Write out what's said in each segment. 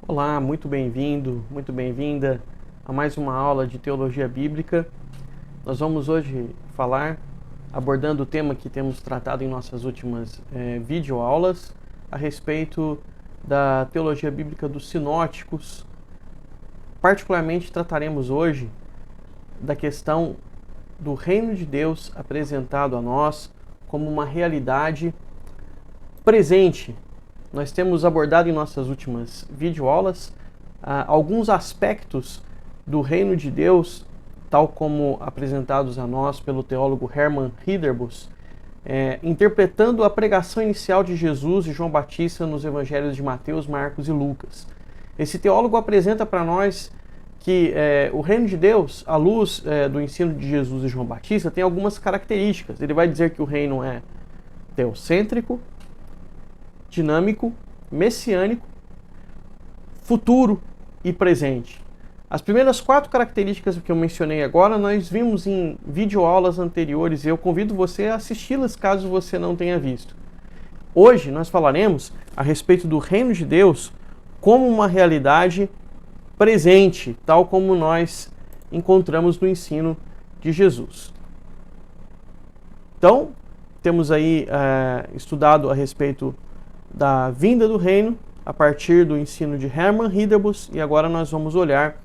Olá, muito bem-vindo, muito bem-vinda a mais uma aula de Teologia Bíblica. Nós vamos hoje falar, abordando o tema que temos tratado em nossas últimas videoaulas, a respeito da Teologia Bíblica dos Sinóticos. Particularmente trataremos hoje da questão do Reino de Deus apresentado a nós como uma realidade presente. Nós temos abordado em nossas últimas videoaulas alguns aspectos do Reino de Deus, tal como apresentados a nós pelo teólogo Hermann Ridderbos, interpretando a pregação inicial de Jesus e João Batista nos evangelhos de Mateus, Marcos e Lucas. Esse teólogo apresenta para nós que o Reino de Deus, à luz do ensino de Jesus e João Batista, tem algumas características. Ele vai dizer que o reino é teocêntrico, dinâmico, messiânico, futuro e presente. As primeiras 4 características que eu mencionei agora, nós vimos em videoaulas anteriores e eu convido você a assisti-las caso você não tenha visto. Hoje nós falaremos a respeito do Reino de Deus como uma realidade presente, tal como nós encontramos no ensino de Jesus. Então, temos aí estudado a respeito da vinda do reino a partir do ensino de Hermann Ridderbos, e agora nós vamos olhar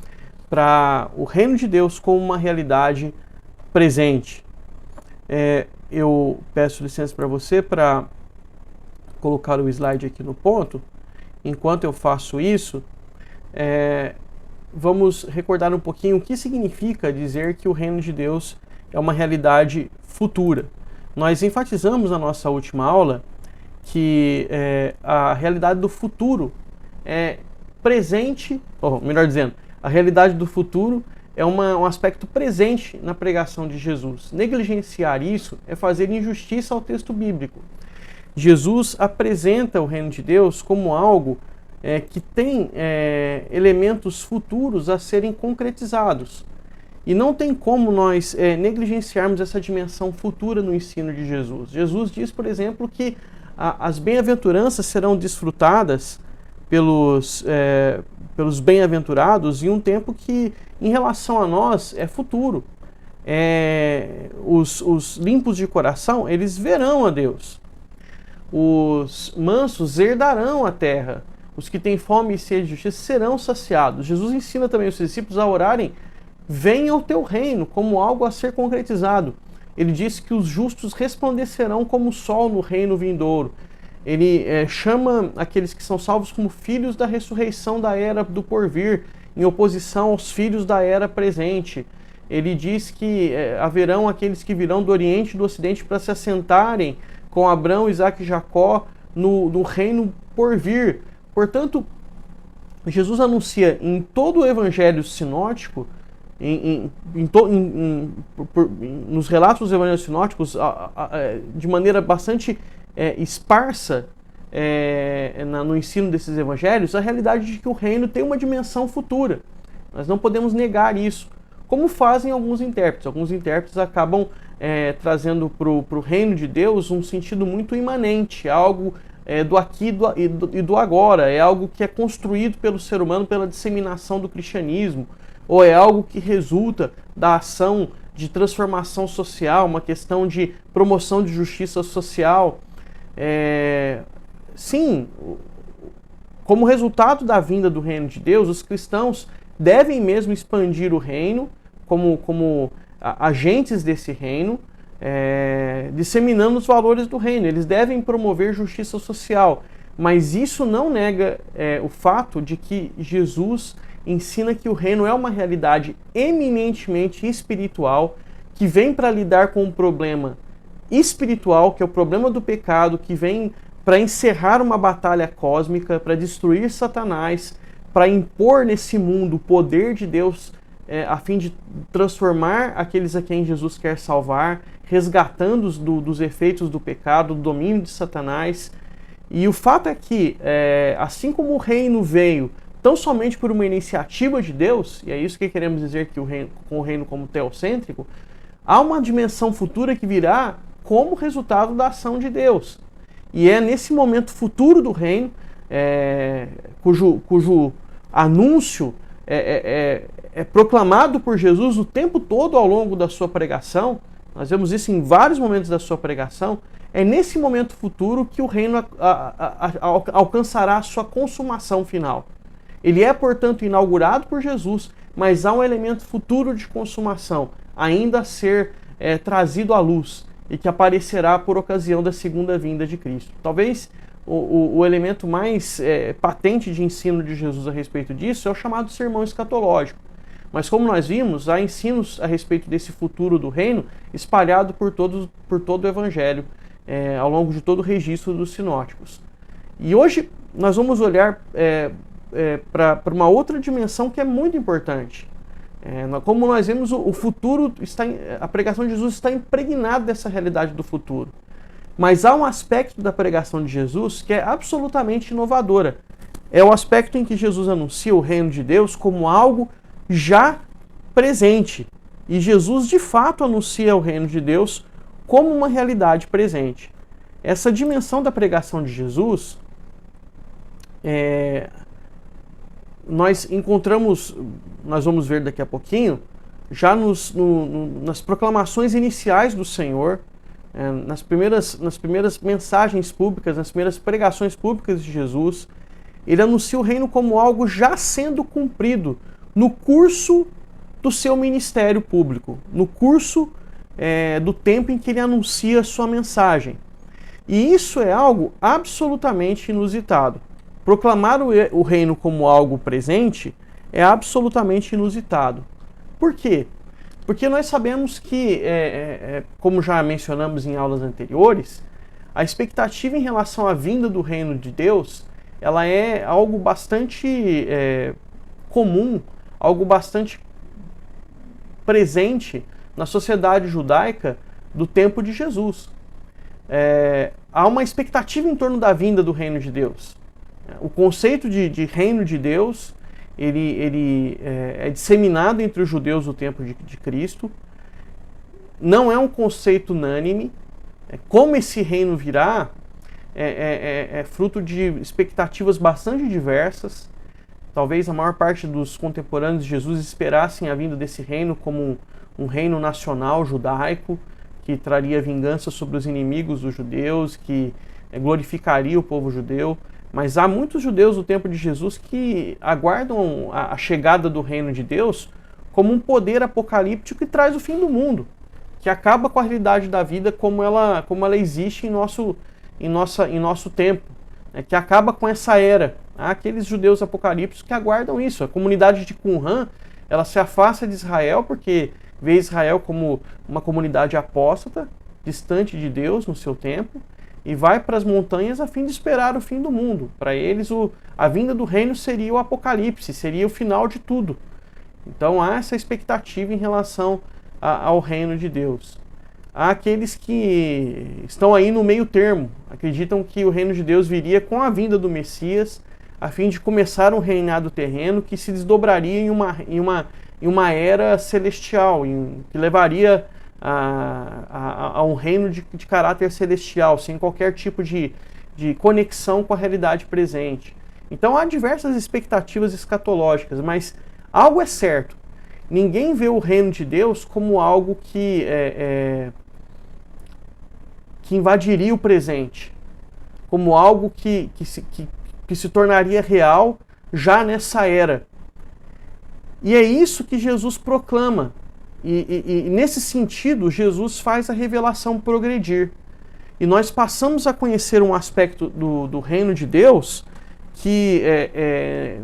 para o reino de Deus como uma realidade presente. Eu peço licença para você para colocar o slide aqui no ponto. Enquanto eu faço isso, vamos recordar um pouquinho o que significa dizer que o reino de Deus é uma realidade futura. Nós enfatizamos na nossa última aula que a realidade do futuro é presente, ou melhor dizendo, a realidade do futuro é um aspecto presente na pregação de Jesus. Negligenciar isso é fazer injustiça ao texto bíblico. Jesus apresenta o reino de Deus como algo que tem elementos futuros a serem concretizados. E não tem como nós negligenciarmos essa dimensão futura no ensino de Jesus. Jesus diz, por exemplo, que as bem-aventuranças serão desfrutadas pelos bem-aventurados em um tempo que, em relação a nós, é futuro. Os limpos de coração, eles verão a Deus. Os mansos herdarão a terra. Os que têm fome e sede de justiça serão saciados. Jesus ensina também os discípulos a orarem: venha o teu reino, como algo a ser concretizado. Ele diz que os justos resplandecerão como o sol no reino vindouro. Ele chama aqueles que são salvos como filhos da ressurreição da era do porvir, em oposição aos filhos da era presente. Ele diz que haverão aqueles que virão do Oriente e do Ocidente para se assentarem com Abraão, Isaque e Jacó no reino porvir. Portanto, Jesus anuncia em todo o evangelho sinótico, nos relatos dos evangelhos sinóticos, de maneira bastante esparsa no ensino desses evangelhos, a realidade de que o reino tem uma dimensão futura. Nós não podemos negar isso, como fazem alguns intérpretes. Alguns intérpretes acabam trazendo para o reino de Deus um sentido muito imanente, algo do aqui e do agora, é algo que é construído pelo ser humano pela disseminação do cristianismo, ou é algo que resulta da ação de transformação social, uma questão de promoção de justiça social. Sim, como resultado da vinda do reino de Deus, os cristãos devem mesmo expandir o reino como agentes desse reino, disseminando os valores do reino. Eles devem promover justiça social, mas isso não nega o fato de que Jesus ensina que o reino é uma realidade eminentemente espiritual, que vem para lidar com um problema espiritual, que é o problema do pecado, que vem para encerrar uma batalha cósmica, para destruir Satanás, para impor nesse mundo o poder de Deus, a fim de transformar aqueles a quem Jesus quer salvar, resgatando-os dos efeitos do pecado, do domínio de Satanás. E o fato é que, assim como o reino veio tão somente por uma iniciativa de Deus, e é isso que queremos dizer que com o reino como teocêntrico, há uma dimensão futura que virá como resultado da ação de Deus. E é nesse momento futuro do reino, cujo anúncio é proclamado por Jesus o tempo todo ao longo da sua pregação. Nós vemos isso em vários momentos da sua pregação. É nesse momento futuro que o reino alcançará a sua consumação final. Ele é, portanto, inaugurado por Jesus, mas há um elemento futuro de consumação, ainda a ser trazido à luz, e que aparecerá por ocasião da segunda vinda de Cristo. Talvez o elemento mais patente de ensino de Jesus a respeito disso é o chamado sermão escatológico. Mas como nós vimos, há ensinos a respeito desse futuro do reino espalhado por todo o Evangelho, ao longo de todo o registro dos sinóticos. E hoje nós vamos olhar para uma outra dimensão que é muito importante. Como nós vemos, o futuro a pregação de Jesus está impregnada dessa realidade do futuro. Mas há um aspecto da pregação de Jesus que é absolutamente inovadora. É o aspecto em que Jesus anuncia o reino de Deus como algo já presente. E Jesus, de fato, anuncia o reino de Deus como uma realidade presente. Essa dimensão da pregação de Jesus, nós encontramos, nós vamos ver daqui a pouquinho, já nas proclamações iniciais do Senhor, nas primeiras mensagens públicas, nas primeiras pregações públicas de Jesus. Ele anuncia o reino como algo já sendo cumprido no curso do seu ministério público, no curso do tempo em que ele anuncia a sua mensagem. E isso é algo absolutamente inusitado. Proclamar o reino como algo presente é absolutamente inusitado. Por quê? Porque nós sabemos que, como já mencionamos em aulas anteriores, a expectativa em relação à vinda do reino de Deus, ela é algo bastante comum, algo bastante presente na sociedade judaica do tempo de Jesus. Há uma expectativa em torno da vinda do reino de Deus. O conceito de reino de Deus, ele é disseminado entre os judeus no tempo de Cristo. Não é um conceito unânime. Como esse reino virá é fruto de expectativas bastante diversas. Talvez a maior parte dos contemporâneos de Jesus esperassem a vinda desse reino como um reino nacional judaico, que traria vingança sobre os inimigos dos judeus, que glorificaria o povo judeu. Mas há muitos judeus do tempo de Jesus que aguardam a chegada do reino de Deus como um poder apocalíptico que traz o fim do mundo, que acaba com a realidade da vida como ela existe em nosso tempo, que acaba com essa era. Há aqueles judeus apocalípticos que aguardam isso. A comunidade de Qumran, ela se afasta de Israel porque vê Israel como uma comunidade apóstata, distante de Deus no seu tempo, e vai para as montanhas a fim de esperar o fim do mundo. Para eles, a vinda do reino seria o apocalipse, seria o final de tudo. Então há essa expectativa em relação ao reino de Deus. Há aqueles que estão aí no meio termo, acreditam que o reino de Deus viria com a vinda do Messias, a fim de começar um reinado terreno que se desdobraria em uma era celestial, que levaria a um reino de caráter celestial, sem qualquer tipo de conexão com a realidade presente. Então há diversas expectativas escatológicas, mas algo é certo: ninguém vê o reino de Deus como algo que invadiria o presente, como algo que se tornaria real já nessa era. E é isso que Jesus proclama. E nesse sentido, Jesus faz a revelação progredir. E nós passamos a conhecer um aspecto do reino de Deus que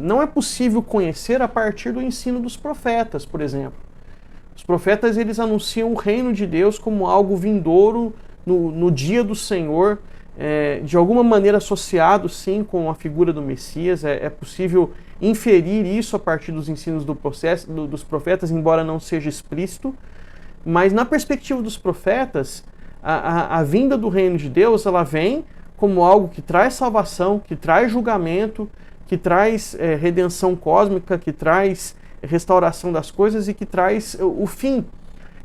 não é possível conhecer a partir do ensino dos profetas, por exemplo. Os profetas, eles anunciam o reino de Deus como algo vindouro no dia do Senhor, de alguma maneira associado, sim, com a figura do Messias. É possível inferir isso a partir dos ensinos dos profetas, embora não seja explícito. Mas na perspectiva dos profetas, a vinda do reino de Deus, ela vem como algo que traz salvação, que traz julgamento, que traz redenção cósmica, que traz restauração das coisas e que traz o fim.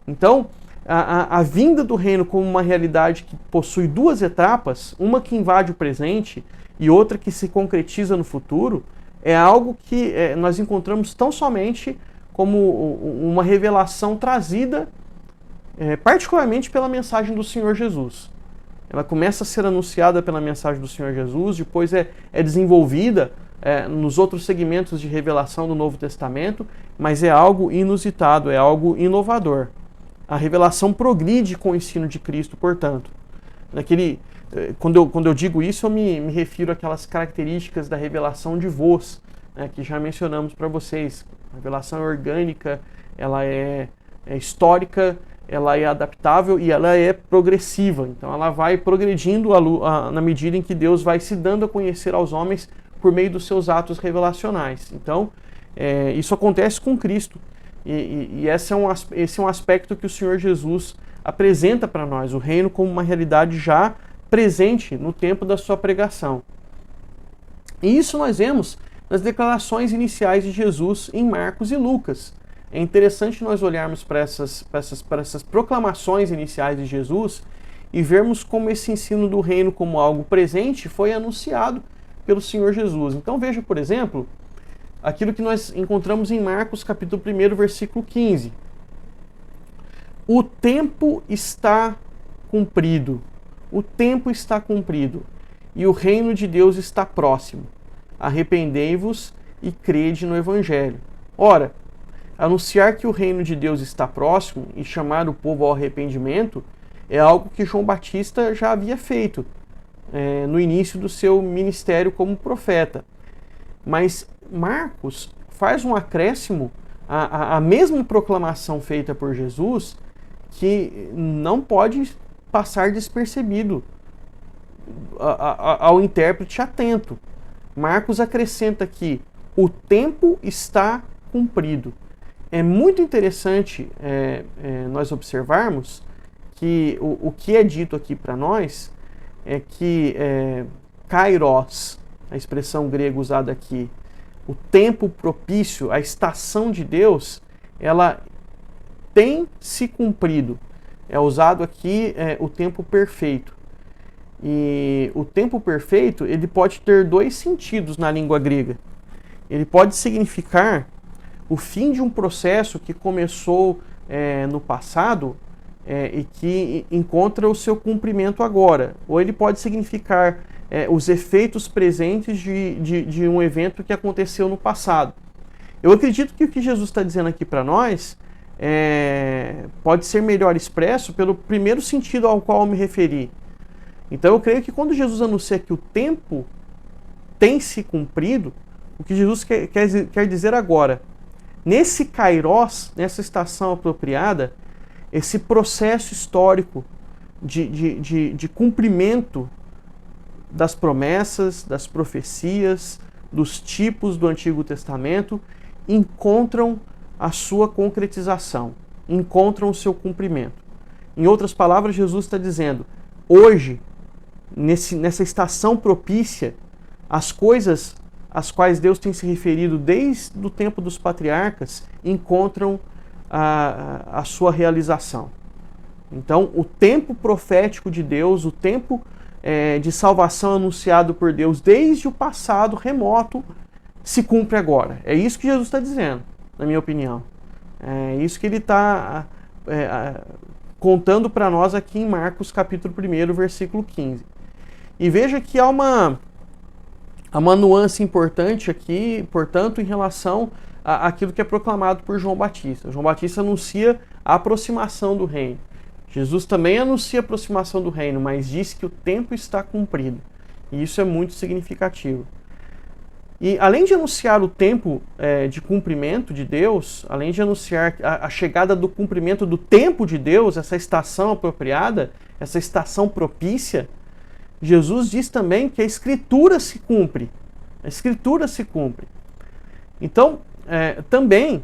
Então, a vinda do reino como uma realidade que possui duas etapas, uma que invade o presente e outra que se concretiza no futuro, é algo que nós encontramos tão somente como uma revelação trazida particularmente pela mensagem do Senhor Jesus. Ela começa a ser anunciada pela mensagem do Senhor Jesus, depois é desenvolvida nos outros segmentos de revelação do Novo Testamento, mas é algo inusitado, é algo inovador. A revelação progride com o ensino de Cristo, portanto. Quando eu digo isso, eu me refiro àquelas características da revelação de voz, que já mencionamos para vocês. A revelação é orgânica, ela é histórica, ela é adaptável e ela é progressiva. Então ela vai progredindo na medida em que Deus vai se dando a conhecer aos homens por meio dos seus atos revelacionais. Então isso acontece com Cristo. E esse é um aspecto que o Senhor Jesus apresenta para nós, o reino como uma realidade já presente no tempo da sua pregação. E isso nós vemos nas declarações iniciais de Jesus em Marcos e Lucas. É interessante nós olharmos para essas proclamações iniciais de Jesus e vermos como esse ensino do reino como algo presente foi anunciado pelo Senhor Jesus. Então veja, por exemplo, aquilo que nós encontramos em Marcos capítulo 1, versículo 15. O tempo está cumprido. O tempo está cumprido e o reino de Deus está próximo. Arrependei-vos e crede no Evangelho. Ora, anunciar que o reino de Deus está próximo e chamar o povo ao arrependimento é algo que João Batista já havia feito no início do seu ministério como profeta. Mas Marcos faz um acréscimo à mesma proclamação feita por Jesus, que não pode passar despercebido ao intérprete atento. Marcos acrescenta que o tempo está cumprido. É muito interessante nós observarmos que o que é dito aqui para nós é que kairos, a expressão grega usada aqui, o tempo propício, a estação de Deus, ela tem se cumprido. É usado aqui o tempo perfeito. E o tempo perfeito, ele pode ter dois sentidos na língua grega. Ele pode significar o fim de um processo que começou no passado e que encontra o seu cumprimento agora. Ou ele pode significar os efeitos presentes de um evento que aconteceu no passado. Eu acredito que o que Jesus está dizendo aqui para nós pode ser melhor expresso pelo primeiro sentido ao qual eu me referi. Então eu creio que quando Jesus anuncia que o tempo tem se cumprido, o que Jesus quer dizer agora, nesse kairos, nessa estação apropriada, esse processo histórico de cumprimento das promessas, das profecias, dos tipos do Antigo Testamento, encontram a sua concretização, encontram o seu cumprimento. Em outras palavras, Jesus está dizendo, hoje, nessa estação propícia, as coisas às quais Deus tem se referido desde o tempo dos patriarcas encontram a sua realização. Então, o tempo profético de Deus, o tempo de salvação anunciado por Deus desde o passado remoto, se cumpre agora. É isso que Jesus está dizendo, na minha opinião. É isso que ele está contando para nós aqui em Marcos capítulo 1, versículo 15. E veja que há uma nuance importante aqui, portanto, em relação àquilo que é proclamado por João Batista. João Batista anuncia a aproximação do reino. Jesus também anuncia a aproximação do reino, mas diz que o tempo está cumprido. E isso é muito significativo. E além de anunciar o tempo de cumprimento de Deus, além de anunciar a chegada do cumprimento do tempo de Deus, essa estação apropriada, essa estação propícia, Jesus diz também que a Escritura se cumpre. A Escritura se cumpre. Então, também,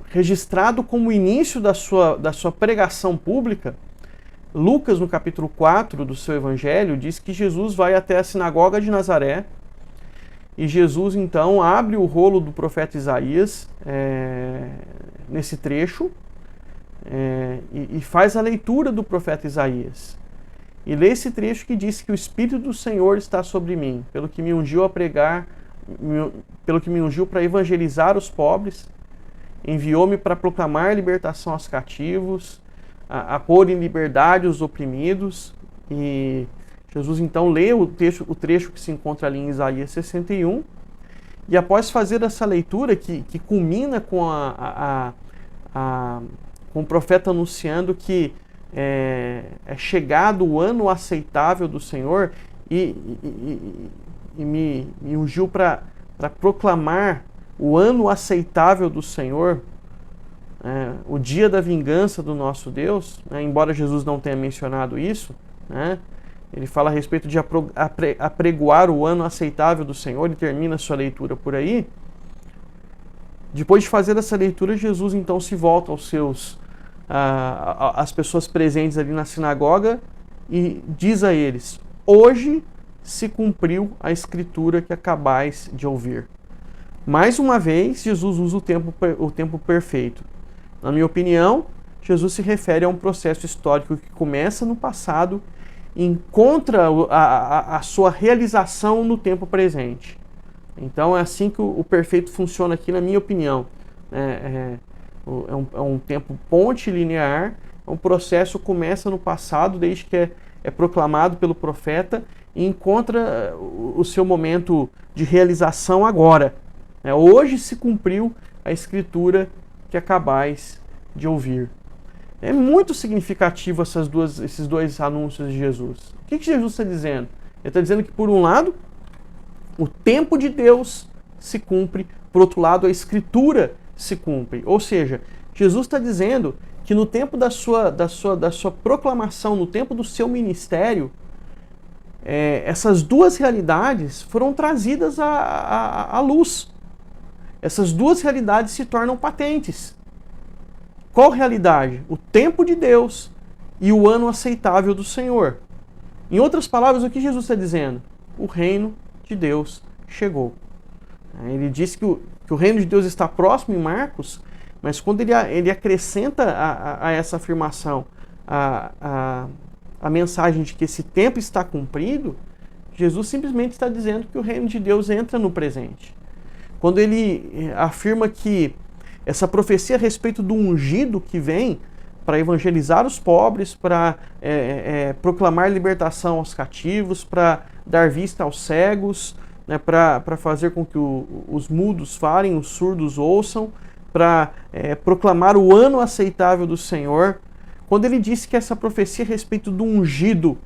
registrado como início da sua pregação pública, Lucas, no capítulo 4 do seu Evangelho, diz que Jesus vai até a sinagoga de Nazaré e Jesus, então, abre o rolo do profeta Isaías nesse trecho e faz a leitura do profeta Isaías. e lê esse trecho que diz que o Espírito do Senhor está sobre mim, pelo que me ungiu a pregar, pelo que me ungiu para evangelizar os pobres, enviou-me para proclamar libertação aos cativos, a pôr em liberdade os oprimidos. E Jesus então lê o trecho que se encontra ali em Isaías 61, e após fazer essa leitura que culmina com, com o profeta anunciando que é chegado o ano aceitável do Senhor, e me ungiu para proclamar o ano aceitável do Senhor, o dia da vingança do nosso Deus, embora Jesus não tenha mencionado isso, ele fala a respeito de apregoar o ano aceitável do Senhor e termina a sua leitura por aí. Depois de fazer essa leitura, Jesus então se volta aos às pessoas presentes ali na sinagoga e diz a eles: hoje se cumpriu a escritura que acabais de ouvir. Mais uma vez, Jesus usa o tempo perfeito. Na minha opinião, Jesus se refere a um processo histórico que começa no passado e encontra a sua realização no tempo presente. Então é assim que o perfeito funciona aqui, na minha opinião. É um tempo ponte linear, um processo que começa no passado, desde que é proclamado pelo profeta, e encontra o seu momento de realização agora. Hoje se cumpriu a escritura que acabais de ouvir. É muito significativo esses dois anúncios de Jesus. O que Jesus está dizendo? Ele está dizendo que, por um lado, o tempo de Deus se cumpre, por outro lado, a escritura se cumpre. Ou seja, Jesus está dizendo que no tempo da sua proclamação, no tempo do seu ministério, essas duas realidades foram trazidas à luz. Essas duas realidades se tornam patentes. Qual realidade? O tempo de Deus e o ano aceitável do Senhor. Em outras palavras, o que Jesus está dizendo? O reino de Deus chegou. Ele diz que o reino de Deus está próximo em Marcos, mas quando ele acrescenta a essa afirmação a mensagem de que esse tempo está cumprido, Jesus simplesmente está dizendo que o reino de Deus entra no presente. Quando ele afirma que essa profecia a respeito do ungido que vem para evangelizar os pobres, para proclamar libertação aos cativos, para dar vista aos cegos, para fazer com que os mudos falem, os surdos ouçam, para proclamar o ano aceitável do Senhor. Quando ele disse que essa profecia a respeito do ungido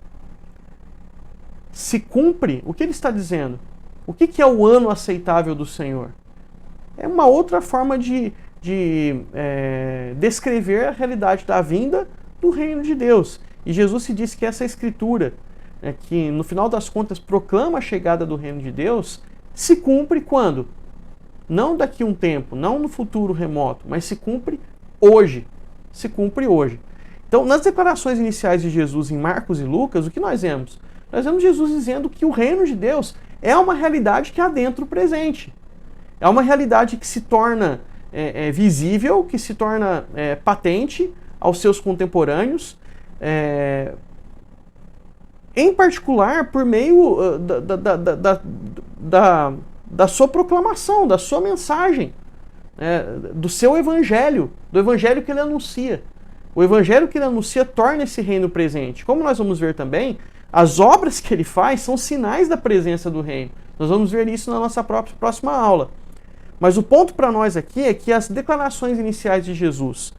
se cumpre, o que ele está dizendo? O que é o ano aceitável do Senhor? É uma outra forma de descrever a realidade da vinda do reino de Deus. E Jesus se diz que essa escritura, que no final das contas proclama a chegada do reino de Deus, se cumpre quando? Não daqui a um tempo, não no futuro remoto, mas se cumpre hoje. Se cumpre hoje. Então, nas declarações iniciais de Jesus em Marcos e Lucas, o que nós vemos? Nós vemos Jesus dizendo que o reino de Deus é uma realidade que há dentro presente. É uma realidade que se torna visível, que se torna patente aos seus contemporâneos, em particular por meio da sua proclamação, da sua mensagem, do seu evangelho, do evangelho que ele anuncia. O evangelho que ele anuncia torna esse reino presente. Como nós vamos ver também, as obras que ele faz são sinais da presença do reino. Nós vamos ver isso na nossa próxima aula. Mas o ponto para nós aqui é que as declarações iniciais de Jesus,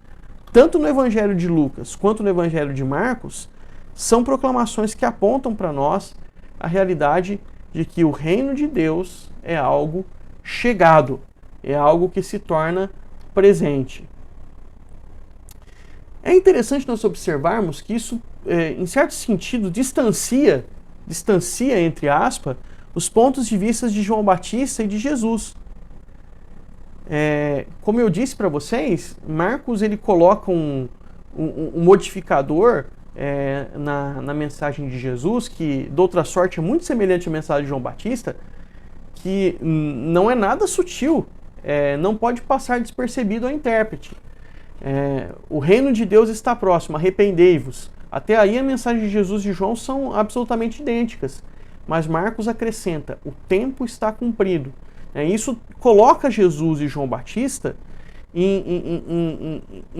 tanto no Evangelho de Lucas quanto no Evangelho de Marcos, são proclamações que apontam para nós a realidade de que o reino de Deus é algo chegado, é algo que se torna presente. É interessante nós observarmos que isso, em certo sentido, distancia, entre aspas, os pontos de vista de João Batista e de Jesus. Como eu disse para vocês, Marcos ele coloca um modificador na mensagem de Jesus, que de outra sorte é muito semelhante à mensagem de João Batista, que não é nada sutil, não pode passar despercebido ao intérprete. O reino de Deus está próximo, arrependei-vos. Até aí a mensagem de Jesus e João são absolutamente idênticas. Mas Marcos acrescenta, o tempo está cumprido. Isso coloca Jesus e João Batista em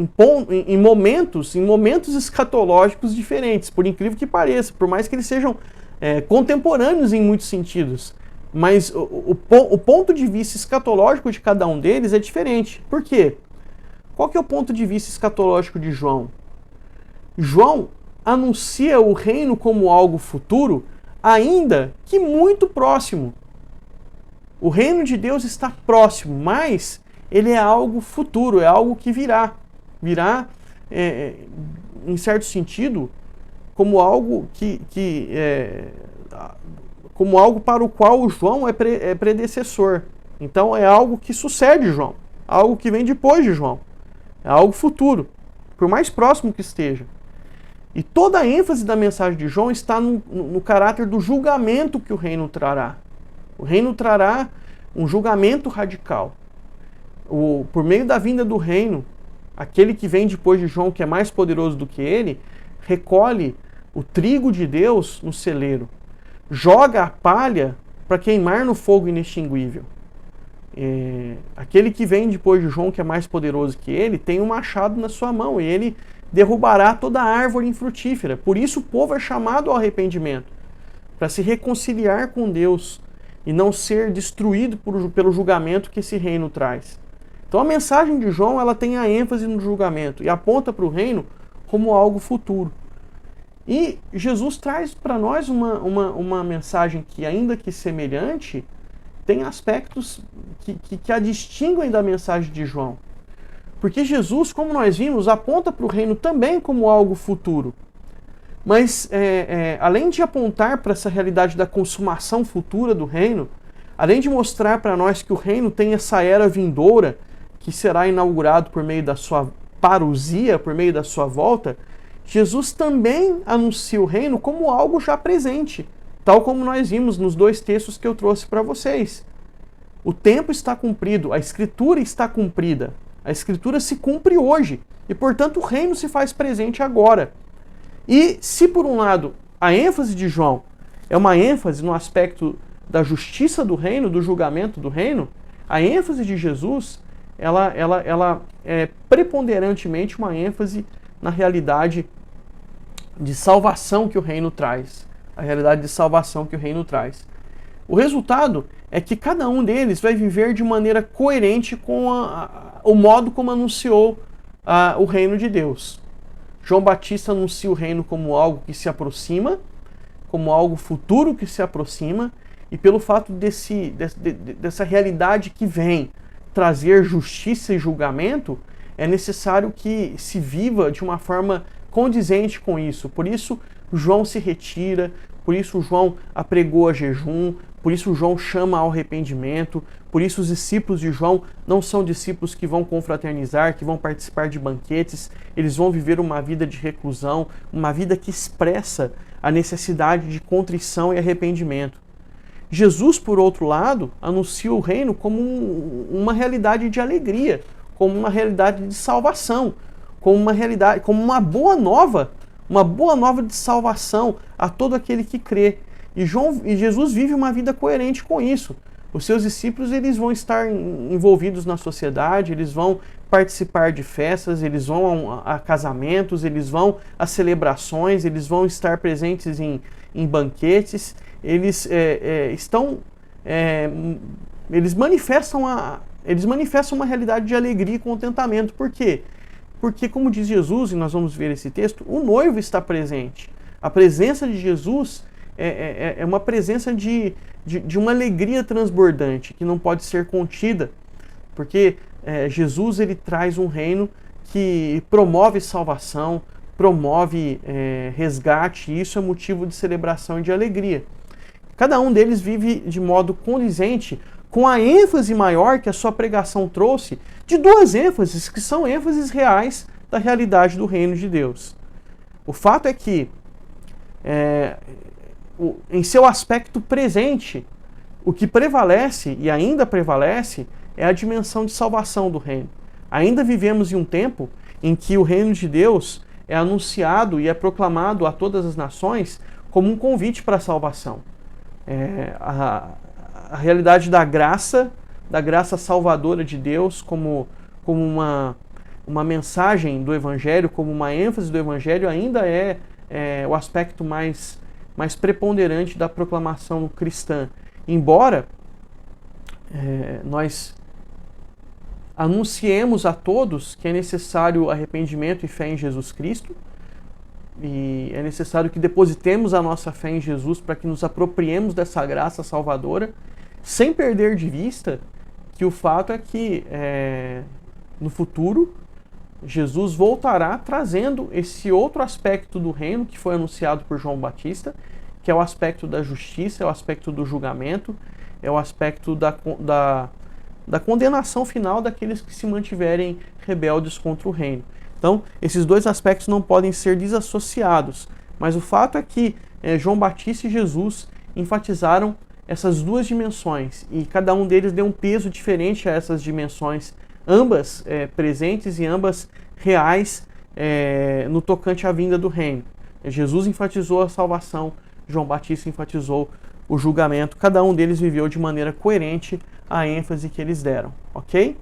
momentos escatológicos diferentes, por incrível que pareça, por mais que eles sejam contemporâneos em muitos sentidos. Mas o ponto de vista escatológico de cada um deles é diferente. Por quê? Qual que é o ponto de vista escatológico de João? João anuncia o reino como algo futuro, ainda que muito próximo. O reino de Deus está próximo, mas ele é algo futuro, é algo que virá. Virá, em certo sentido, como algo como algo para o qual o João é predecessor. Então é algo que sucede João, algo que vem depois de João. É algo futuro, por mais próximo que esteja. E toda a ênfase da mensagem de João está no caráter do julgamento que o reino trará. O reino trará um julgamento radical. Por meio da vinda do reino, aquele que vem depois de João, que é mais poderoso do que ele, recolhe o trigo de Deus no celeiro, joga a palha para queimar no fogo inextinguível. Aquele que vem depois de João, que é mais poderoso que ele, tem um machado na sua mão e ele derrubará toda a árvore infrutífera. Por isso o povo é chamado ao arrependimento, para se reconciliar com Deus e não ser destruído pelo julgamento que esse reino traz. Então a mensagem de João, ela tem a ênfase no julgamento e aponta para o reino como algo futuro. E Jesus traz para nós uma mensagem que, ainda que semelhante, tem aspectos que a distinguem da mensagem de João. Porque Jesus, como nós vimos, aponta para o reino também como algo futuro. Mas, além de apontar para essa realidade da consumação futura do reino, além de mostrar para nós que o reino tem essa era vindoura, que será inaugurado por meio da sua parousia, por meio da sua volta, Jesus também anuncia o reino como algo já presente, tal como nós vimos nos dois textos que eu trouxe para vocês. O tempo está cumprido, a Escritura está cumprida, a Escritura se cumpre hoje, e portanto o reino se faz presente agora. E se por um lado a ênfase de João é uma ênfase no aspecto da justiça do reino, do julgamento do reino, a ênfase de Jesus ela é preponderantemente uma ênfase na realidade de salvação que o reino traz. A realidade de salvação que o reino traz. O resultado é que cada um deles vai viver de maneira coerente com o modo como anunciou o reino de Deus. João Batista anuncia o reino como algo que se aproxima, como algo futuro que se aproxima, e pelo fato dessa realidade que vem trazer justiça e julgamento, é necessário que se viva de uma forma condizente com isso. Por isso, João se retira, por isso João apregoa jejum, por isso João chama ao arrependimento, por isso os discípulos de João não são discípulos que vão confraternizar, que vão participar de banquetes, eles vão viver uma vida de reclusão, uma vida que expressa a necessidade de contrição e arrependimento. Jesus, por outro lado, anuncia o reino como uma realidade de alegria, como uma realidade de salvação, como uma realidade, como uma boa nova de salvação a todo aquele que crê. E Jesus vive uma vida coerente com isso. Os seus discípulos, eles vão estar envolvidos na sociedade, eles vão participar de festas, eles vão a casamentos, eles vão a celebrações, eles vão estar presentes em banquetes, eles manifestam uma realidade de alegria e contentamento. Por quê? Porque, como diz Jesus, e nós vamos ver esse texto, o noivo está presente. A presença de Jesus é uma presença de uma alegria transbordante, que não pode ser contida, porque Jesus ele traz um reino que promove salvação, promove resgate, e isso é motivo de celebração e de alegria. Cada um deles vive de modo condizente com a ênfase maior que a sua pregação trouxe, de duas ênfases que são ênfases reais da realidade do reino de Deus. O fato é que, em seu aspecto presente, o que prevalece e ainda prevalece é a dimensão de salvação do reino. Ainda vivemos em um tempo em que o reino de Deus é anunciado e é proclamado a todas as nações como um convite para a salvação. A realidade da graça salvadora de Deus como uma mensagem do Evangelho, como uma ênfase do Evangelho, ainda é o aspecto mais preponderante da proclamação cristã. Embora nós anunciemos a todos que é necessário arrependimento e fé em Jesus Cristo, e é necessário que depositemos a nossa fé em Jesus para que nos apropriemos dessa graça salvadora, sem perder de vista que o fato é que no futuro Jesus voltará trazendo esse outro aspecto do reino que foi anunciado por João Batista, que é o aspecto da justiça, é o aspecto do julgamento, é o aspecto da condenação final daqueles que se mantiverem rebeldes contra o reino. Então, esses dois aspectos não podem ser desassociados, mas o fato é que João Batista e Jesus enfatizaram essas duas dimensões, e cada um deles deu um peso diferente a essas dimensões, ambas presentes e ambas reais no tocante à vinda do reino. Jesus enfatizou a salvação, João Batista enfatizou o julgamento, cada um deles viveu de maneira coerente a ênfase que eles deram, ok?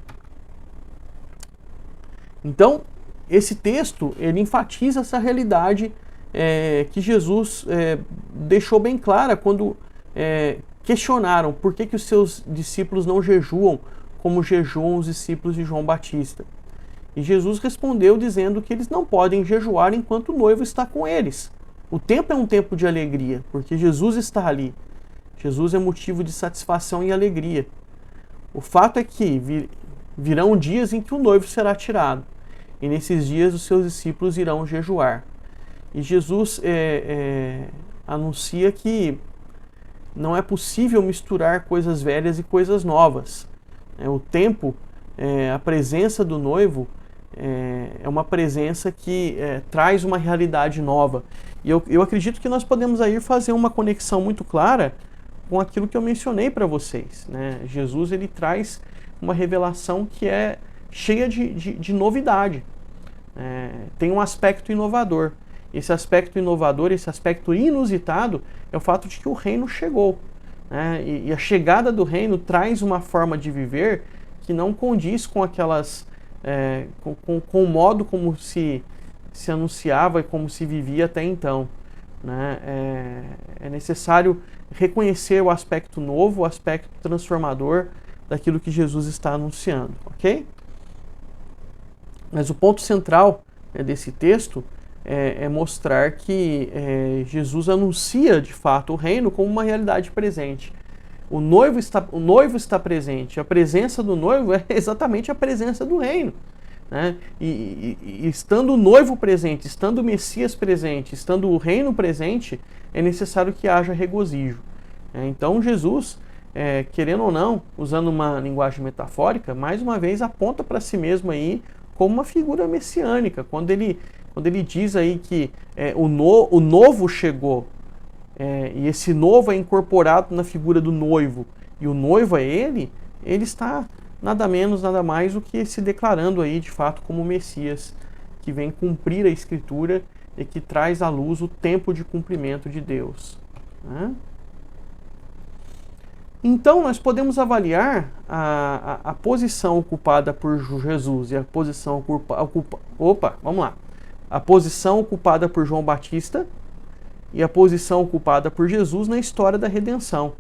Então, esse texto, ele enfatiza essa realidade que Jesus deixou bem clara quando questionaram por que os seus discípulos não jejuam como jejuam os discípulos de João Batista. E Jesus respondeu dizendo que eles não podem jejuar enquanto o noivo está com eles. O tempo é um tempo de alegria, porque Jesus está ali. Jesus é motivo de satisfação e alegria. O fato é que virão dias em que o noivo será tirado. E nesses dias os seus discípulos irão jejuar. E Jesus anuncia que não é possível misturar coisas velhas e coisas novas. O tempo, a presença do noivo é uma presença que traz uma realidade nova. E eu acredito que nós podemos aí fazer uma conexão muito clara com aquilo que eu mencionei para vocês, né? Jesus, ele traz uma revelação que é cheia de novidade. Tem um aspecto inovador. Esse aspecto inovador, esse aspecto inusitado é o fato de que o reino chegou. E a chegada do reino traz uma forma de viver que não condiz com aquelas com o modo como se anunciava e como se vivia até então. É necessário reconhecer o aspecto novo, o aspecto transformador daquilo que Jesus está anunciando, ok? Mas o ponto central desse texto é mostrar que Jesus anuncia de fato o reino como uma realidade presente. O noivo está presente. A presença do noivo é exatamente a presença do reino. E estando o noivo presente, estando o Messias presente, estando o reino presente, é necessário que haja regozijo. Então Jesus, querendo ou não, usando uma linguagem metafórica, mais uma vez aponta para si mesmo aí como uma figura messiânica. Quando ele diz aí que o novo chegou, e esse novo é incorporado na figura do noivo, e o noivo é ele está nada menos, nada mais do que se declarando aí de fato como o Messias, que vem cumprir a Escritura e que traz à luz o tempo de cumprimento de Deus. Então nós podemos avaliar a posição ocupada por Jesus e a posição a posição ocupada por João Batista e a posição ocupada por Jesus na história da redenção.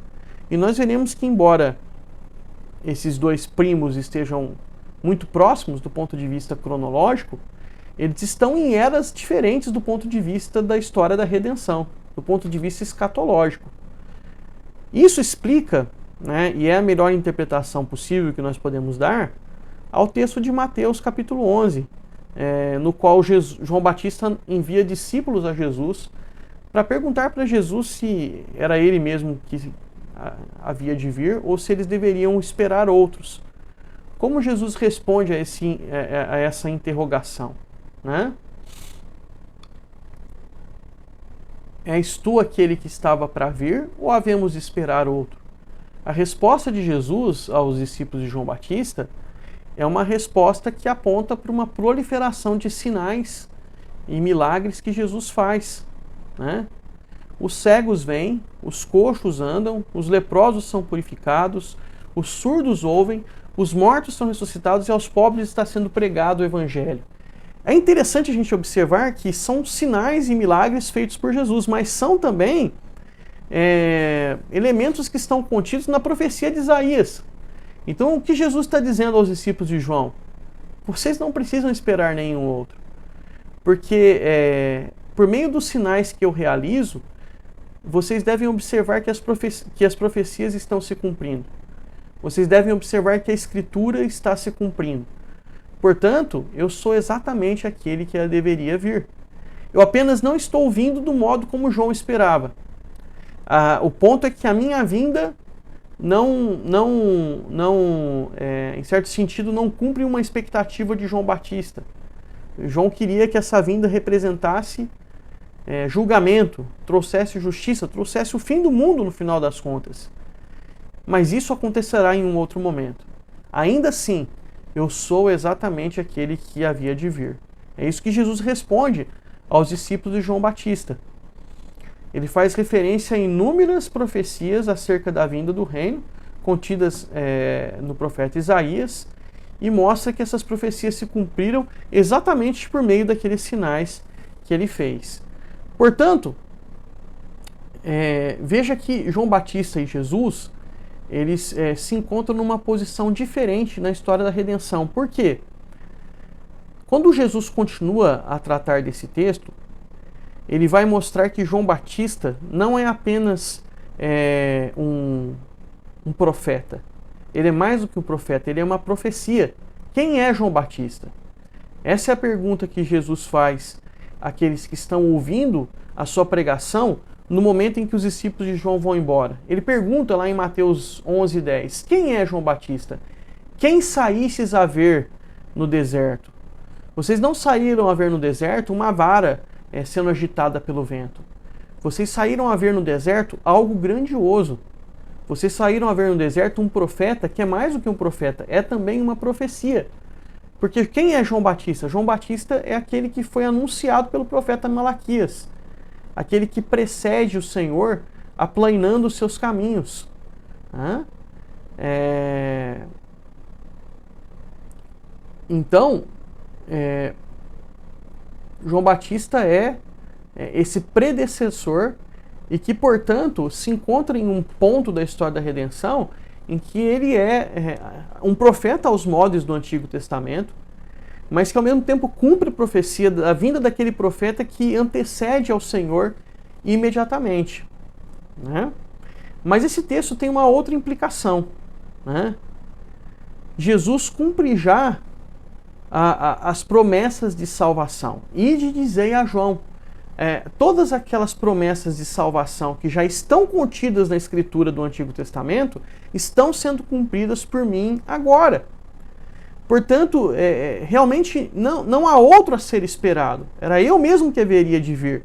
E nós veremos que, embora esses dois primos estejam muito próximos do ponto de vista cronológico, eles estão em eras diferentes do ponto de vista da história da redenção, do ponto de vista escatológico. Isso explica, e é a melhor interpretação possível que nós podemos dar, ao texto de Mateus capítulo 11, no qual João Batista envia discípulos a Jesus para perguntar para Jesus se era ele mesmo que havia de vir ou se eles deveriam esperar outros. Como Jesus responde a essa interrogação? És tu aquele que estava para vir ou havemos de esperar outro? A resposta de Jesus aos discípulos de João Batista é uma resposta que aponta para uma proliferação de sinais e milagres que Jesus faz, né? Os cegos vêm, os coxos andam, os leprosos são purificados, os surdos ouvem, os mortos são ressuscitados e aos pobres está sendo pregado o evangelho. É interessante a gente observar que são sinais e milagres feitos por Jesus, mas são também elementos que estão contidos na profecia de Isaías. Então, o que Jesus está dizendo aos discípulos de João? Vocês não precisam esperar nenhum outro, porque por meio dos sinais que eu realizo, vocês devem observar que as profecias estão se cumprindo. Vocês devem observar que a Escritura está se cumprindo. Portanto, eu sou exatamente aquele que deveria vir. Eu apenas não estou vindo do modo como João esperava. O ponto é que a minha vinda em certo sentido, não cumpre uma expectativa de João Batista. João queria que essa vinda representasse julgamento, trouxesse justiça, trouxesse o fim do mundo no final das contas. Mas isso acontecerá em um outro momento. Ainda assim, eu sou exatamente aquele que havia de vir. É isso que Jesus responde aos discípulos de João Batista. Ele faz referência a inúmeras profecias acerca da vinda do reino, contidas no profeta Isaías, e mostra que essas profecias se cumpriram exatamente por meio daqueles sinais que ele fez. Portanto, veja que João Batista e Jesus, eles se encontram numa posição diferente na história da redenção. Por quê? Quando Jesus continua a tratar desse texto, ele vai mostrar que João Batista não é apenas um profeta. Ele é mais do que um profeta, ele é uma profecia. Quem é João Batista? Essa é a pergunta que Jesus faz àqueles que estão ouvindo a sua pregação no momento em que os discípulos de João vão embora. Ele pergunta lá em Mateus 11:10, quem é João Batista? Quem saístes a ver no deserto? Vocês não saíram a ver no deserto uma vara sendo agitada pelo vento. Vocês saíram a ver no deserto algo grandioso. Vocês saíram a ver no deserto um profeta que é mais do que um profeta, é também uma profecia. Porque quem é João Batista? João Batista é aquele que foi anunciado pelo profeta Malaquias. Aquele que precede o Senhor aplanando os seus caminhos. Então, João Batista é esse predecessor e que, portanto, se encontra em um ponto da história da redenção em que ele é um profeta aos moldes do Antigo Testamento, mas que ao mesmo tempo cumpre a profecia da vinda daquele profeta que antecede ao Senhor imediatamente. Né? Mas esse texto tem uma outra implicação. Né? Jesus cumpre já as promessas de salvação. Ide dizei a João, todas aquelas promessas de salvação que já estão contidas na Escritura do Antigo Testamento estão sendo cumpridas por mim agora. Portanto, realmente não há outro a ser esperado. Era eu mesmo que haveria de vir.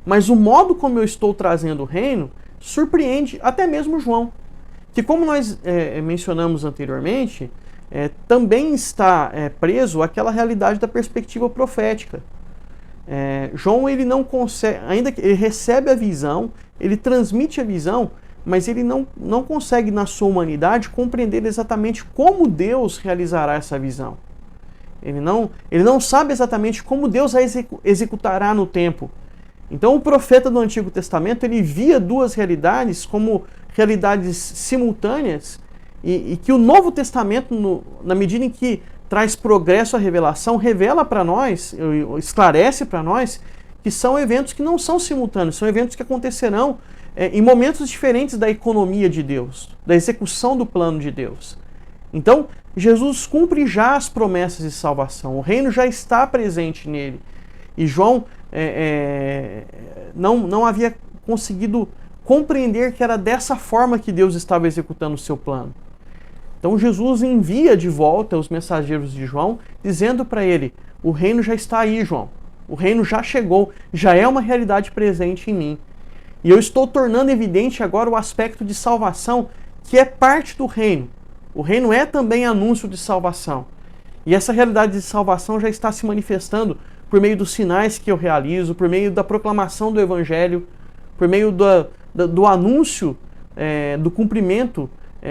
Mas o modo como eu estou trazendo o reino surpreende até mesmo João, que, como nós mencionamos anteriormente, também está preso àquela realidade da perspectiva profética. João, ele não consegue, ainda que ele recebe a visão, ele transmite a visão, mas ele não consegue, na sua humanidade, compreender exatamente como Deus realizará essa visão. Ele não sabe exatamente como Deus a executará no tempo. Então, o profeta do Antigo Testamento, ele via duas realidades como realidades simultâneas, e que o Novo Testamento, na medida em que traz progresso à revelação, revela para nós, esclarece para nós, que são eventos que não são simultâneos, são eventos que acontecerão em momentos diferentes da economia de Deus, da execução do plano de Deus. Então, Jesus cumpre já as promessas de salvação, o reino já está presente nele. E João não havia conseguido compreender que era dessa forma que Deus estava executando o seu plano. Então Jesus envia de volta os mensageiros de João, dizendo para ele, o reino já está aí, João. O reino já chegou, já é uma realidade presente em mim. E eu estou tornando evidente agora o aspecto de salvação, que é parte do reino. O reino é também anúncio de salvação. E essa realidade de salvação já está se manifestando por meio dos sinais que eu realizo, por meio da proclamação do Evangelho, por meio do anúncio, do cumprimento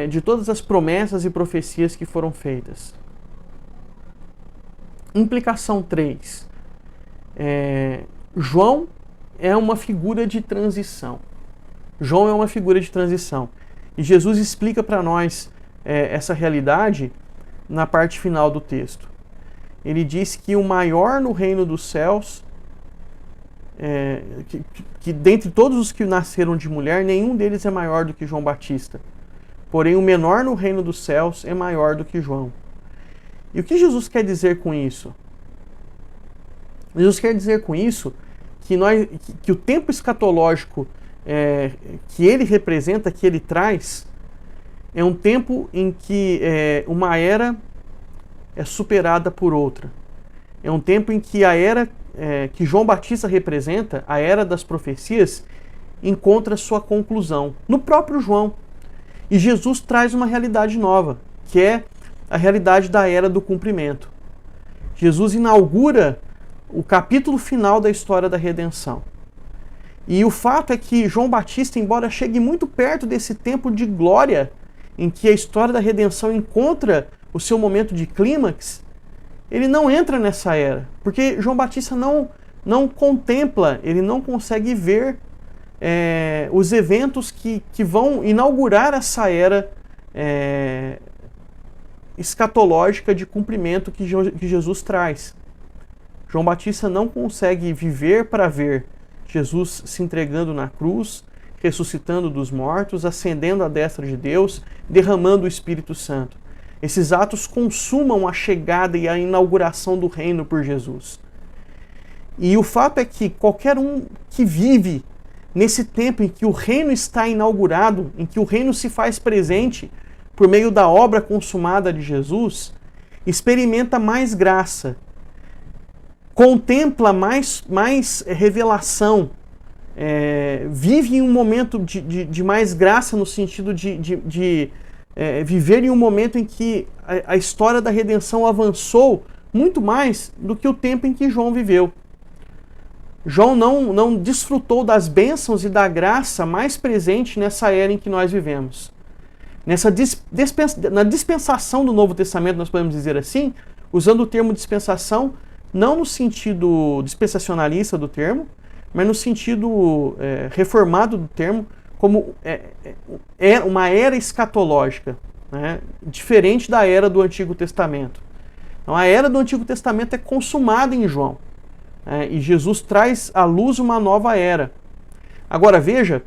de todas as promessas e profecias que foram feitas. Implicação 3. João é uma figura de transição. João é uma figura de transição. E Jesus explica para nós essa realidade na parte final do texto. Ele diz que o maior no reino dos céus, que dentre todos os que nasceram de mulher, nenhum deles é maior do que João Batista. Porém, o menor no reino dos céus é maior do que João. E o que Jesus quer dizer com isso? Jesus quer dizer com isso que o tempo escatológico que ele representa, que ele traz, é um tempo em que uma era é superada por outra. É um tempo em que a era que João Batista representa, a era das profecias, encontra sua conclusão no próprio João. E Jesus traz uma realidade nova, que é a realidade da era do cumprimento. Jesus inaugura o capítulo final da história da redenção. E o fato é que João Batista, embora chegue muito perto desse tempo de glória, em que a história da redenção encontra o seu momento de clímax, ele não entra nessa era, porque João Batista não contempla, ele não consegue ver os eventos que vão inaugurar essa era escatológica de cumprimento que Jesus traz. João Batista não consegue viver para ver Jesus se entregando na cruz, ressuscitando dos mortos, ascendendo à destra de Deus, derramando o Espírito Santo. Esses atos consumam a chegada e a inauguração do reino por Jesus. E o fato é que qualquer um que vive nesse tempo em que o reino está inaugurado, em que o reino se faz presente por meio da obra consumada de Jesus, experimenta mais graça, contempla mais revelação, vive em um momento de mais graça no sentido de viver em um momento em que a história da redenção avançou muito mais do que o tempo em que João viveu. João não desfrutou das bênçãos e da graça mais presente nessa era em que nós vivemos. Na dispensação do Novo Testamento, nós podemos dizer assim, usando o termo dispensação, não no sentido dispensacionalista do termo, mas no sentido reformado do termo, como uma era escatológica, né? Diferente da era do Antigo Testamento. Então, a era do Antigo Testamento é consumada em João, e Jesus traz à luz uma nova era. Agora, veja,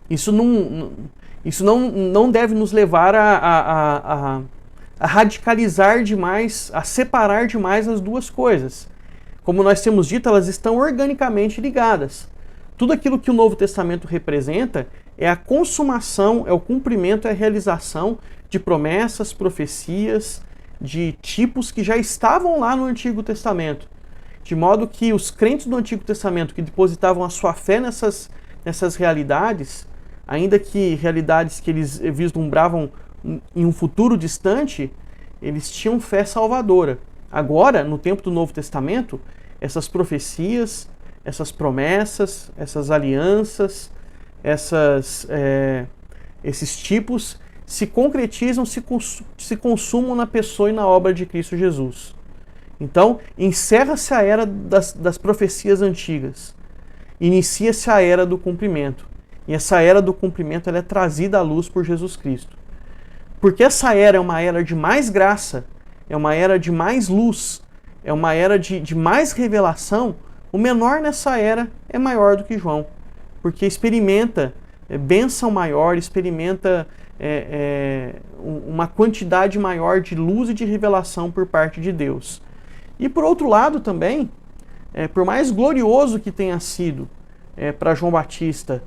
isso não deve nos levar a radicalizar demais, a separar demais as duas coisas. Como nós temos dito, elas estão organicamente ligadas. Tudo aquilo que o Novo Testamento representa é a consumação, é o cumprimento, é a realização de promessas, profecias, de tipos que já estavam lá no Antigo Testamento. De modo que os crentes do Antigo Testamento que depositavam a sua fé nessas realidades, ainda que realidades que eles vislumbravam em um futuro distante, eles tinham fé salvadora. Agora, no tempo do Novo Testamento, essas profecias, essas promessas, essas alianças, esses tipos se concretizam, se consumam na pessoa e na obra de Cristo Jesus. Então, encerra-se a era das profecias antigas. Inicia-se a era do cumprimento. E essa era do cumprimento ela é trazida à luz por Jesus Cristo. Porque essa era é uma era de mais graça, é uma era de mais luz, é uma era de mais revelação. O menor nessa era é maior do que João, porque experimenta bênção maior, experimenta uma quantidade maior de luz e de revelação por parte de Deus. E por outro lado também, por mais glorioso que tenha sido para João Batista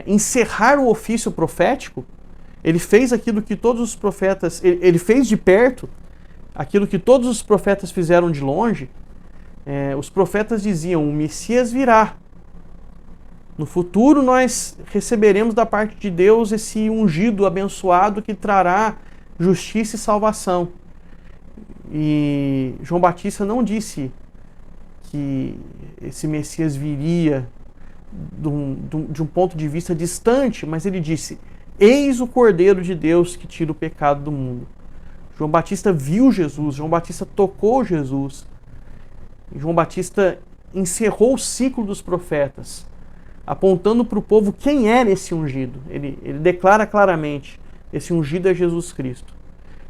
encerrar o ofício profético, ele fez aquilo que todos os profetas, ele fez de perto aquilo que todos os profetas fizeram de longe. Os profetas diziam, o Messias virá. No futuro nós receberemos da parte de Deus esse ungido abençoado que trará justiça e salvação. E João Batista não disse que esse Messias viria de um ponto de vista distante, mas ele disse: eis o Cordeiro de Deus que tira o pecado do mundo. João Batista viu Jesus, João Batista tocou Jesus. João Batista encerrou o ciclo dos profetas, apontando para o povo quem era esse ungido. Ele declara claramente: esse ungido é Jesus Cristo.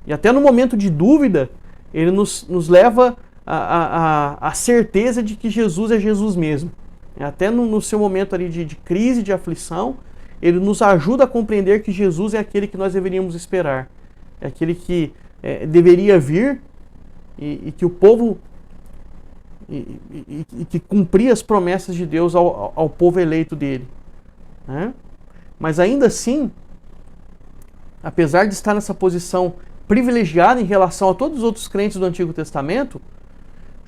E até no momento de dúvida, ele nos leva à certeza de que Jesus é Jesus mesmo. Até no seu momento ali de crise, de aflição, ele nos ajuda a compreender que Jesus é aquele que nós deveríamos esperar. É aquele que deveria vir e que o povo e que cumpria as promessas de Deus ao povo eleito dele. Né? Mas ainda assim, apesar de estar nessa posição privilegiada em relação a todos os outros crentes do Antigo Testamento,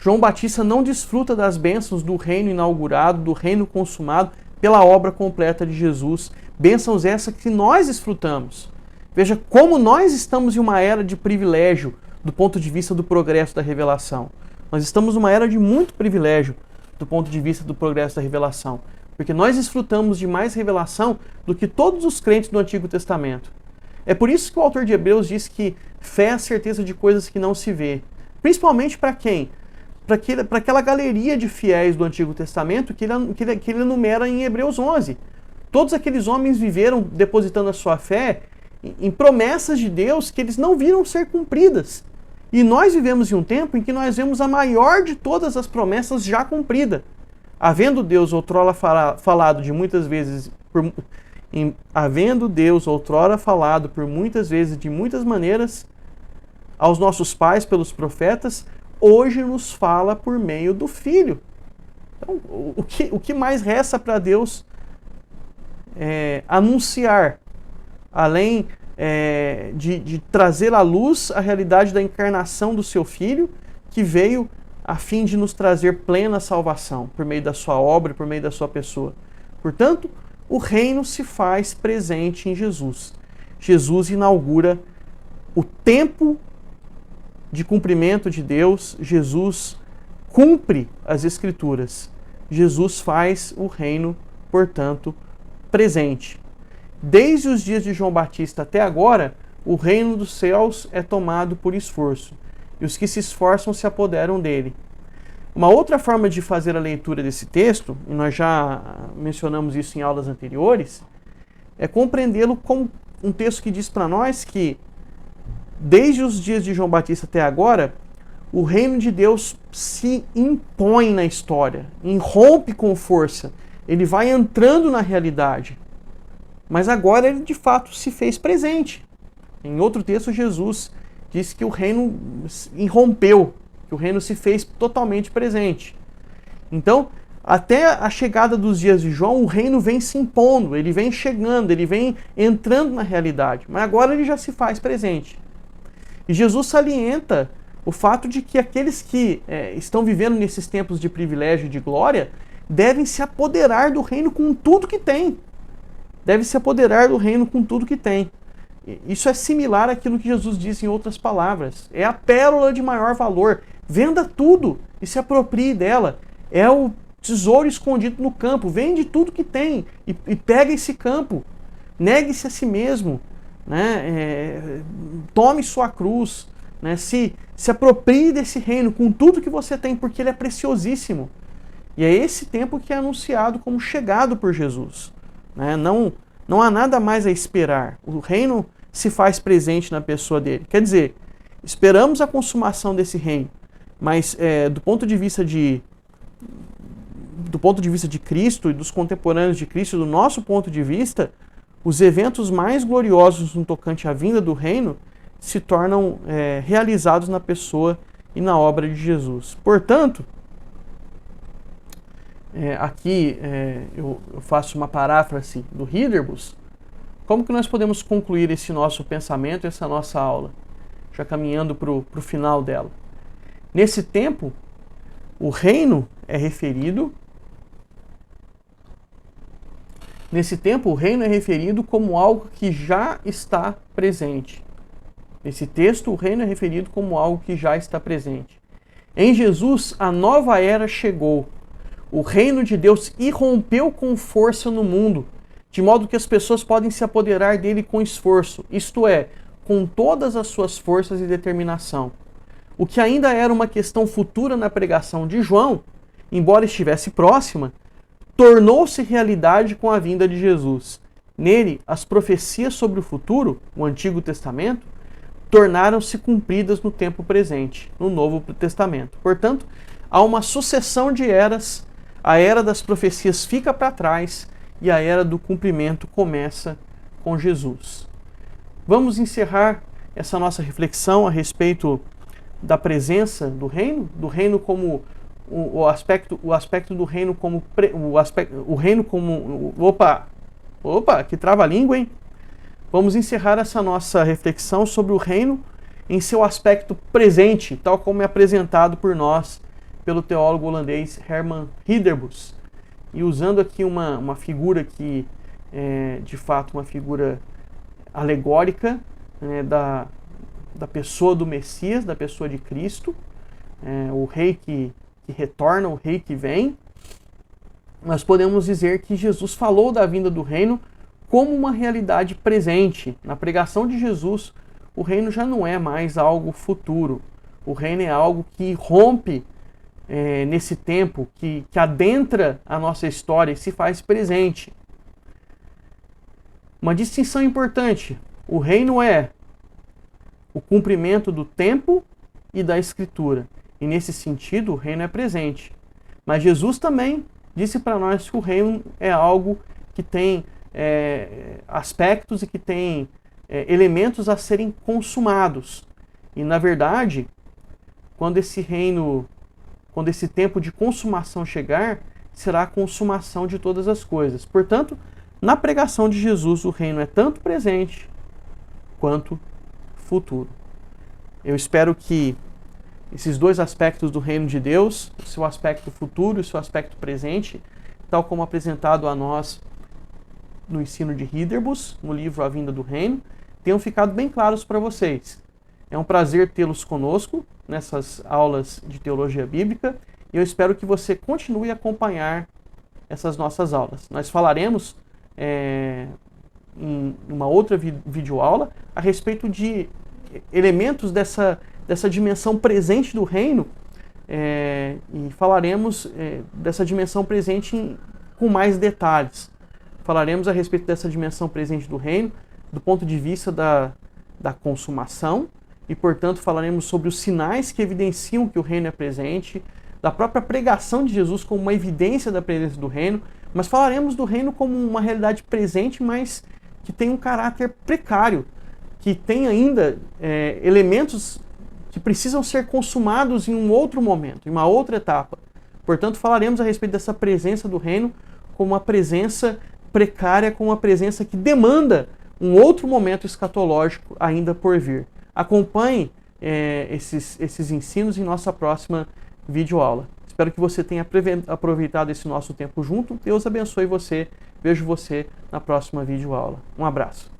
João Batista não desfruta das bênçãos do reino inaugurado, do reino consumado pela obra completa de Jesus. Bênçãos essas que nós desfrutamos. Veja como nós estamos em uma era de privilégio do ponto de vista do progresso da revelação. Nós estamos numa era de muito privilégio do ponto de vista do progresso da revelação, porque nós desfrutamos de mais revelação do que todos os crentes do Antigo Testamento. É por isso que o autor de Hebreus diz que fé é a certeza de coisas que não se vê. Principalmente para quem? Para aquela galeria de fiéis do Antigo Testamento que ele enumera em Hebreus 11. Todos aqueles homens viveram depositando a sua fé em promessas de Deus que eles não viram ser cumpridas. E nós vivemos em um tempo em que nós vemos a maior de todas as promessas já cumprida. Havendo Deus outrora falado de muitas vezes, havendo Deus outrora falado por muitas vezes, de muitas maneiras, aos nossos pais pelos profetas, hoje nos fala por meio do Filho. Então, o que mais resta para Deus anunciar, além de trazer à luz a realidade da encarnação do seu Filho, que veio a fim de nos trazer plena salvação, por meio da sua obra, por meio da sua pessoa. Portanto, o reino se faz presente em Jesus. Jesus inaugura o tempo de cumprimento de Deus, Jesus cumpre as Escrituras. Jesus faz o reino, portanto, presente. Desde os dias de João Batista até agora, o reino dos céus é tomado por esforço, e os que se esforçam se apoderam dele. Uma outra forma de fazer a leitura desse texto, e nós já mencionamos isso em aulas anteriores, é compreendê-lo como um texto que diz para nós que desde os dias de João Batista até agora, o reino de Deus se impõe na história, irrompe com força, ele vai entrando na realidade. Mas agora ele de fato se fez presente. Em outro texto, Jesus diz que o reino irrompeu, que o reino se fez totalmente presente. Então, até a chegada dos dias de João, o reino vem se impondo, ele vem chegando, ele vem entrando na realidade. Mas agora ele já se faz presente. E Jesus salienta o fato de que aqueles que estão vivendo nesses tempos de privilégio e de glória devem se apoderar do reino com tudo que tem. Devem se apoderar do reino com tudo que tem. Isso é similar àquilo que Jesus disse em outras palavras. É a pérola de maior valor. Venda tudo e se aproprie dela. É o tesouro escondido no campo. Vende tudo que tem e pega esse campo. Negue-se a si mesmo. Né? Tome sua cruz, né? Se aproprie desse reino com tudo que você tem, porque ele é preciosíssimo. E é esse tempo que é anunciado como chegado por Jesus. Né? Não há nada mais a esperar. O reino se faz presente na pessoa dele. Quer dizer, esperamos a consumação desse reino, mas do ponto de vista de Cristo e dos contemporâneos de Cristo, do nosso ponto de vista, os eventos mais gloriosos no tocante à vinda do reino se tornam realizados na pessoa e na obra de Jesus. Portanto, aqui eu faço uma paráfrase do Ridderbos. Como que nós podemos concluir esse nosso pensamento, essa nossa aula, já caminhando para o final dela? Nesse tempo, o reino é referido como algo que já está presente. Nesse texto, o reino é referido como algo que já está presente. Em Jesus, a nova era chegou. O reino de Deus irrompeu com força no mundo, de modo que as pessoas podem se apoderar dele com esforço, isto é, com todas as suas forças e determinação. O que ainda era uma questão futura na pregação de João, embora estivesse próxima, tornou-se realidade com a vinda de Jesus. Nele, as profecias sobre o futuro, o Antigo Testamento, tornaram-se cumpridas no tempo presente, no Novo Testamento. Portanto, há uma sucessão de eras, a era das profecias fica para trás e a era do cumprimento começa com Jesus. Vamos encerrar essa nossa reflexão a respeito da presença do reino como o aspecto do reino como opa, que trava-língua, hein? Vamos encerrar essa nossa reflexão sobre o reino em seu aspecto presente, tal como é apresentado por nós pelo teólogo holandês Herman Ridderbos. E usando aqui uma figura que é, de fato, uma figura alegórica, né, da pessoa do Messias, da pessoa de Cristo, o rei que retorna, o rei que vem. Nós podemos dizer que Jesus falou da vinda do reino como uma realidade presente. Na pregação de Jesus, o reino já não é mais algo futuro. O reino é algo que rompe nesse tempo, que adentra a nossa história e se faz presente. Uma distinção importante: o reino é o cumprimento do tempo e da Escritura. E nesse sentido, o reino é presente. Mas Jesus também disse para nós que o reino é algo que tem aspectos e que tem elementos a serem consumados. E na verdade, quando esse tempo de consumação chegar, será a consumação de todas as coisas. Portanto, na pregação de Jesus, o reino é tanto presente quanto futuro. Eu espero que esses dois aspectos do reino de Deus, o seu aspecto futuro e o seu aspecto presente, tal como apresentado a nós no ensino de Ridderbos, no livro A Vinda do Reino, tenham ficado bem claros para vocês. É um prazer tê-los conosco nessas aulas de teologia bíblica e eu espero que você continue a acompanhar essas nossas aulas. Nós falaremos em uma outra videoaula a respeito de elementos dessa dimensão presente do reino e falaremos dessa dimensão presente com mais detalhes. Falaremos a respeito dessa dimensão presente do reino do ponto de vista da consumação e, portanto, falaremos sobre os sinais que evidenciam que o reino é presente, da própria pregação de Jesus como uma evidência da presença do reino, mas falaremos do reino como uma realidade presente, mas que tem um caráter precário, que tem ainda elementos que precisam ser consumados em um outro momento, em uma outra etapa. Portanto, falaremos a respeito dessa presença do reino como uma presença precária, como uma presença que demanda um outro momento escatológico ainda por vir. Acompanhe esses ensinos em nossa próxima videoaula. Espero que você tenha aproveitado esse nosso tempo junto. Deus abençoe você. Vejo você na próxima videoaula. Um abraço.